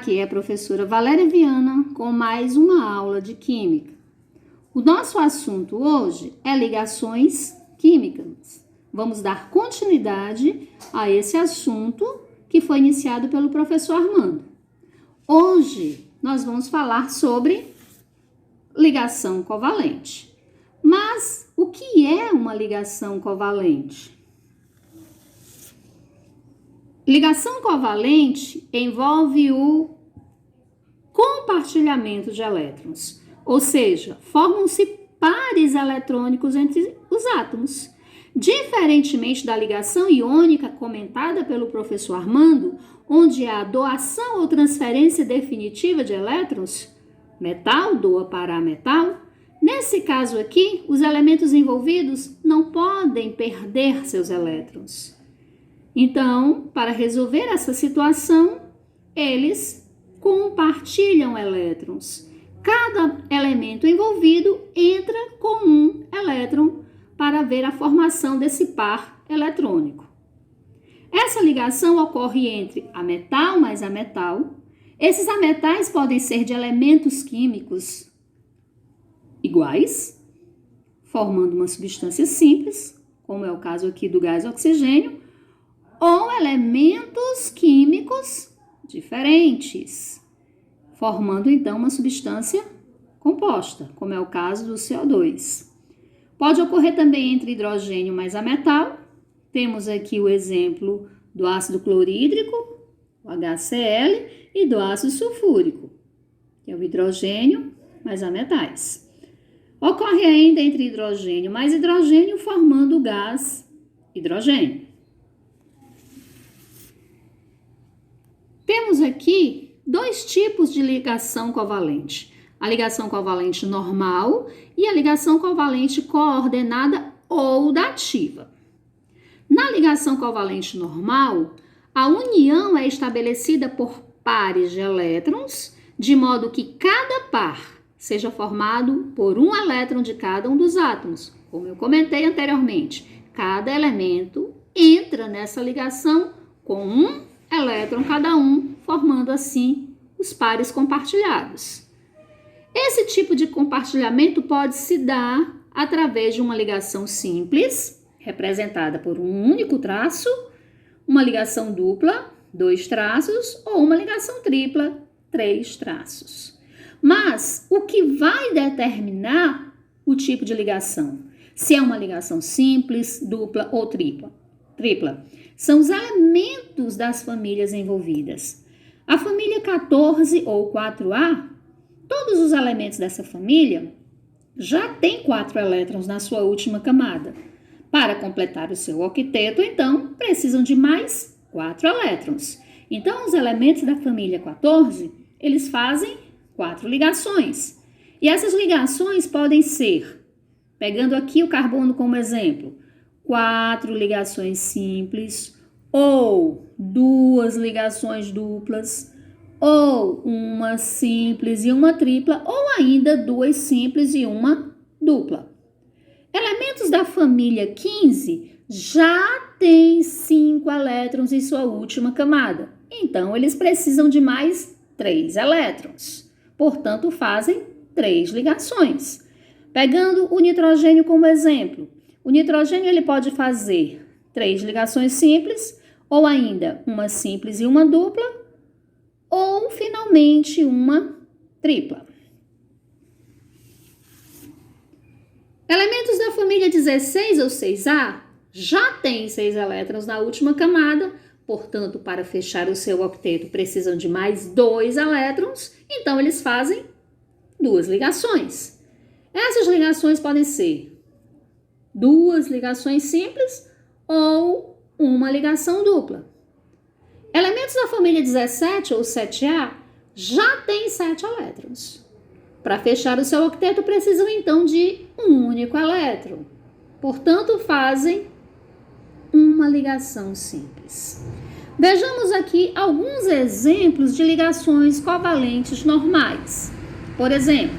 Aqui é a professora Valéria Viana com mais uma aula de Química. O nosso assunto hoje é ligações químicas. Vamos dar continuidade a esse assunto que foi iniciado pelo professor Armando. Hoje nós vamos falar sobre ligação covalente. Mas o que é uma ligação covalente? Ligação covalente envolve o compartilhamento de elétrons, ou seja, formam-se pares eletrônicos entre os átomos. Diferentemente da ligação iônica comentada pelo professor Armando, onde há doação ou transferência definitiva de elétrons, metal doa para metal, nesse caso aqui, os elementos envolvidos não podem perder seus elétrons. Então, para resolver essa situação, eles compartilham elétrons. Cada elemento envolvido entra com um elétron para ver a formação desse par eletrônico. Essa ligação ocorre entre ametal mais ametal. Esses ametais podem ser de elementos químicos iguais, formando uma substância simples, como é o caso aqui do gás oxigênio, ou elementos químicos diferentes, formando então uma substância composta, como é o caso do CO2. Pode ocorrer também entre hidrogênio mais ametal. Temos aqui o exemplo do ácido clorídrico, o HCl, e do ácido sulfúrico, que é o hidrogênio mais ametais. Ocorre ainda entre hidrogênio mais hidrogênio, formando o gás hidrogênio. Temos aqui dois tipos de ligação covalente. A ligação covalente normal e a ligação covalente coordenada ou dativa. Na ligação covalente normal, a união é estabelecida por pares de elétrons, de modo que cada par seja formado por um elétron de cada um dos átomos. Como eu comentei anteriormente, cada elemento entra nessa ligação com um elétron cada um, formando assim os pares compartilhados. Esse tipo de compartilhamento pode se dar através de uma ligação simples, representada por um único traço, uma ligação dupla, 2 traços, ou uma ligação tripla, 3 traços. Mas o que vai determinar o tipo de ligação? Se é uma ligação simples, dupla ou tripla? São os elementos das famílias envolvidas. A família 14 ou 4A, todos os elementos dessa família já têm 4 elétrons na sua última camada. Para completar o seu octeto, então, precisam de mais 4 elétrons. Então, os elementos da família 14, eles fazem 4 ligações. E essas ligações podem ser, pegando aqui o carbono como exemplo, 4 ligações simples, ou 2 ligações duplas, ou uma simples e uma tripla, ou ainda 2 simples e uma dupla. Elementos da família 15 já têm 5 elétrons em sua última camada, então eles precisam de mais 3 elétrons, portanto fazem 3 ligações. Pegando o nitrogênio como exemplo, o nitrogênio ele pode fazer 3 ligações simples, ou ainda uma simples e uma dupla, ou finalmente uma tripla. Elementos da família 16 ou 6A já têm 6 elétrons na última camada, portanto, para fechar o seu octeto precisam de mais 2 elétrons, então eles fazem 2 ligações. Essas ligações podem ser 2 ligações simples ou uma ligação dupla. Elementos da família 17 ou 7A já têm 7 elétrons. Para fechar o seu octeto precisam então de um único elétron. Portanto, fazem uma ligação simples. Vejamos aqui alguns exemplos de ligações covalentes normais. Por exemplo,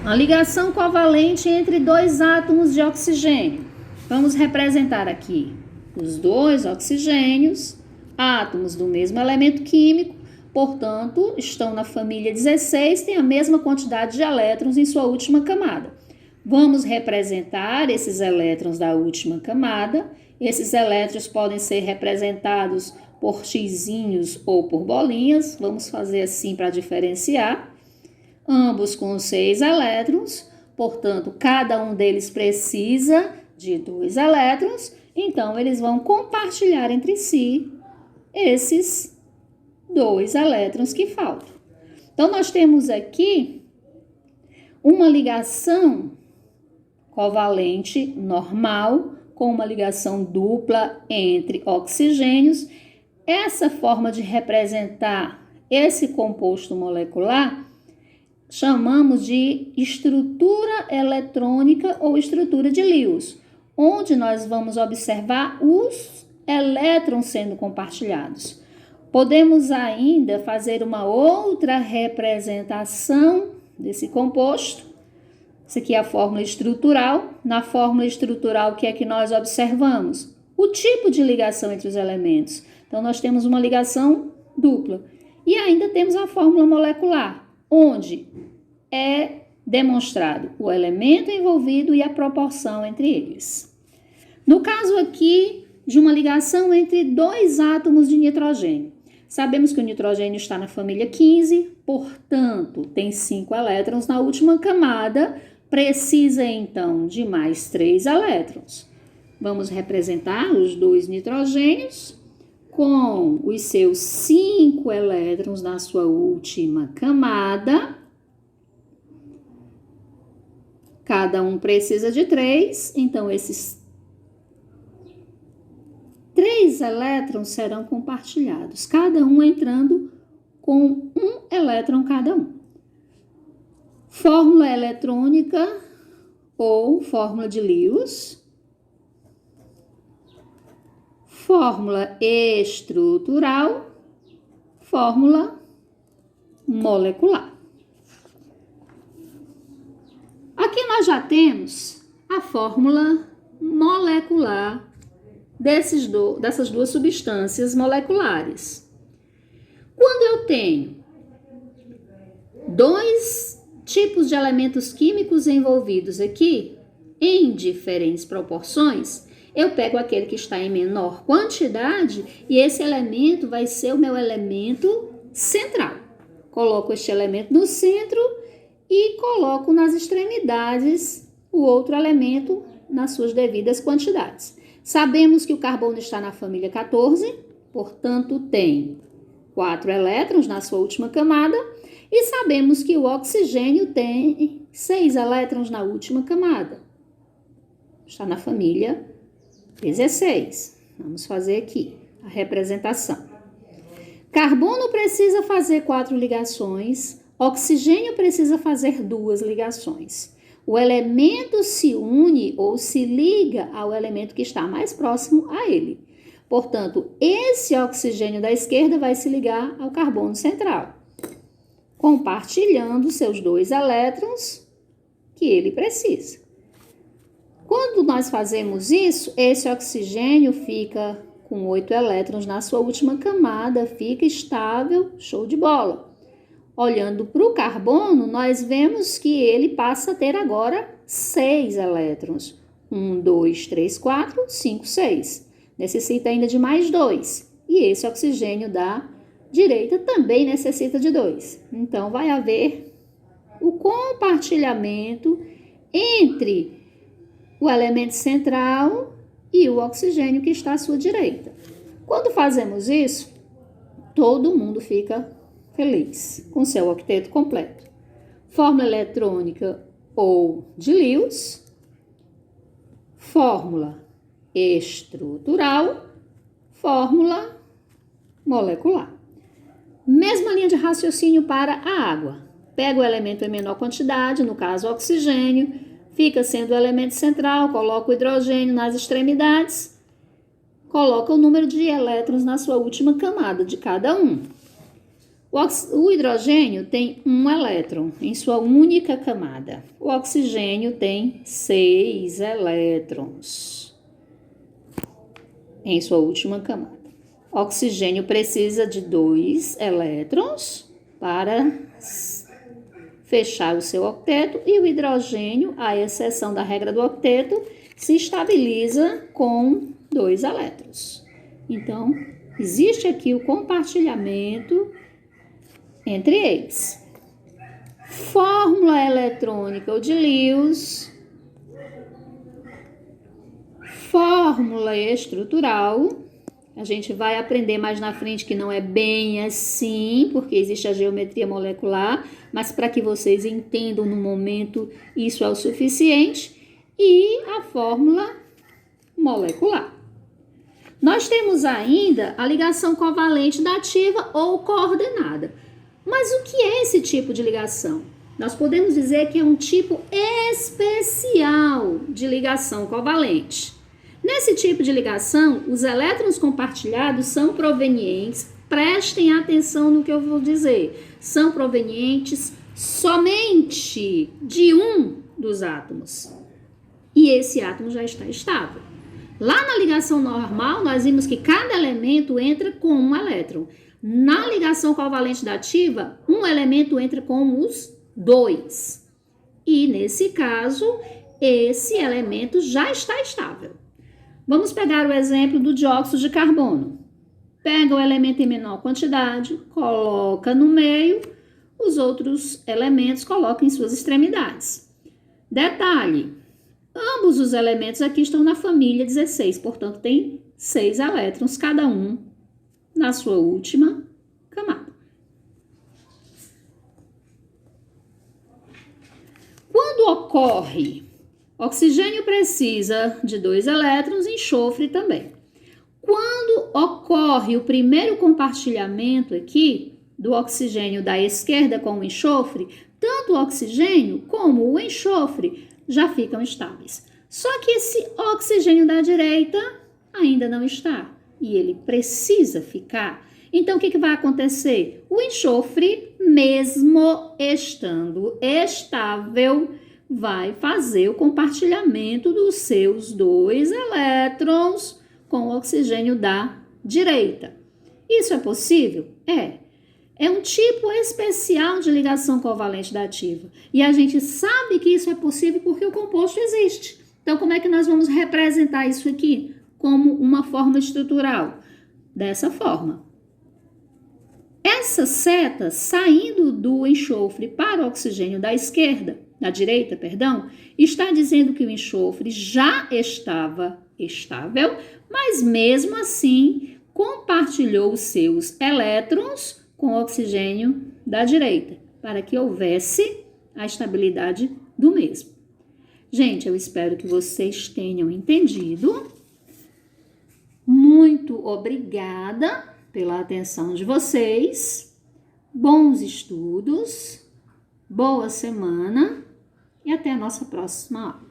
uma ligação covalente entre 2 átomos de oxigênio. Vamos representar aqui os 2 oxigênios, átomos do mesmo elemento químico, portanto, estão na família 16, têm a mesma quantidade de elétrons em sua última camada. Vamos representar esses elétrons da última camada. Esses elétrons podem ser representados por xizinhos ou por bolinhas. Vamos fazer assim para diferenciar. Ambos com 6 elétrons, portanto, cada um deles precisa de 2 elétrons, então eles vão compartilhar entre si esses 2 elétrons que faltam. Então, nós temos aqui uma ligação covalente normal com uma ligação dupla entre oxigênios. Essa forma de representar esse composto molecular chamamos de estrutura eletrônica ou estrutura de Lewis, onde nós vamos observar os elétrons sendo compartilhados. Podemos ainda fazer uma outra representação desse composto. Essa aqui é a fórmula estrutural. Na fórmula estrutural, o que é que nós observamos? O tipo de ligação entre os elementos. Então, nós temos uma ligação dupla. E ainda temos a fórmula molecular, onde é demonstrado o elemento envolvido e a proporção entre eles. No caso aqui de uma ligação entre 2 átomos de nitrogênio, sabemos que o nitrogênio está na família 15, portanto, tem 5 elétrons na última camada, precisa então de mais 3 elétrons. Vamos representar os 2 nitrogênios com os seus 5 elétrons na sua última camada. Cada um precisa de 3, então esses 3 elétrons serão compartilhados, cada um entrando com 1 elétron cada um. Fórmula eletrônica ou fórmula de Lewis. Fórmula estrutural, fórmula molecular. Aqui nós já temos a fórmula molecular dessas duas substâncias moleculares. Quando eu tenho 2 tipos de elementos químicos envolvidos aqui, em diferentes proporções, eu pego aquele que está em menor quantidade e esse elemento vai ser o meu elemento central. Coloco este elemento no centro e coloco nas extremidades o outro elemento nas suas devidas quantidades. Sabemos que o carbono está na família 14, portanto tem 4 elétrons na sua última camada, e sabemos que o oxigênio tem 6 elétrons na última camada. Está na família 16. Vamos fazer aqui a representação. Carbono precisa fazer 4 ligações, oxigênio precisa fazer 2 ligações. O elemento se une ou se liga ao elemento que está mais próximo a ele. Portanto, esse oxigênio da esquerda vai se ligar ao carbono central, compartilhando seus 2 elétrons que ele precisa. Quando nós fazemos isso, esse oxigênio fica com 8 elétrons na sua última camada, fica estável, show de bola. Olhando para o carbono, nós vemos que ele passa a ter agora 6 elétrons. 1, 2, 3, 4, 5, 6. Necessita ainda de mais 2. E esse oxigênio da direita também necessita de 2. Então, vai haver o compartilhamento entre o elemento central e o oxigênio que está à sua direita. Quando fazemos isso, todo mundo fica feliz com seu octeto completo. Fórmula eletrônica ou de Lewis, fórmula estrutural, fórmula molecular. Mesma linha de raciocínio para a água. Pega o elemento em menor quantidade, no caso o oxigênio, fica sendo o elemento central, coloca o hidrogênio nas extremidades, coloca o número de elétrons na sua última camada de cada um. O hidrogênio tem 1 elétron em sua única camada. O oxigênio tem 6 elétrons em sua última camada. Oxigênio precisa de 2 elétrons para fechar o seu octeto e o hidrogênio, à exceção da regra do octeto, se estabiliza com 2 elétrons. Então, existe aqui o compartilhamento entre eles. Fórmula eletrônica de Lewis, fórmula estrutural. A gente vai aprender mais na frente que não é bem assim, porque existe a geometria molecular, mas para que vocês entendam no momento, isso é o suficiente. E a fórmula molecular. Nós temos ainda a ligação covalente dativa ou coordenada. Mas o que é esse tipo de ligação? Nós podemos dizer que é um tipo especial de ligação covalente. Nesse tipo de ligação, os elétrons compartilhados são provenientes, prestem atenção no que eu vou dizer, são provenientes somente de um dos átomos. E esse átomo já está estável. Lá na ligação normal, nós vimos que cada elemento entra com um elétron. Na ligação covalente dativa, um elemento entra com os 2. E nesse caso, esse elemento já está estável. Vamos pegar o exemplo do dióxido de carbono. Pega o elemento em menor quantidade, coloca no meio, os outros elementos coloca em suas extremidades. Detalhe, ambos os elementos aqui estão na família 16, portanto tem 6 elétrons cada um na sua última camada. Quando ocorre, oxigênio precisa de 2 elétrons, enxofre também. Quando ocorre o primeiro compartilhamento aqui do oxigênio da esquerda com o enxofre, tanto o oxigênio como o enxofre já ficam estáveis. Só que esse oxigênio da direita ainda não está e ele precisa ficar. Então, o que vai acontecer? O enxofre, mesmo estando estável, vai fazer o compartilhamento dos seus 2 elétrons com o oxigênio da direita. Isso é possível? É um tipo especial de ligação covalente dativa. E a gente sabe que isso é possível porque o composto existe. Então, como é que nós vamos representar isso aqui? Como uma forma estrutural. Dessa forma. Essa seta saindo do enxofre para o oxigênio da direita, está dizendo que o enxofre já estava estável, mas mesmo assim compartilhou os seus elétrons com o oxigênio da direita, para que houvesse a estabilidade do mesmo. Gente, eu espero que vocês tenham entendido. Muito obrigada pela atenção de vocês. Bons estudos, boa semana e até a nossa próxima aula.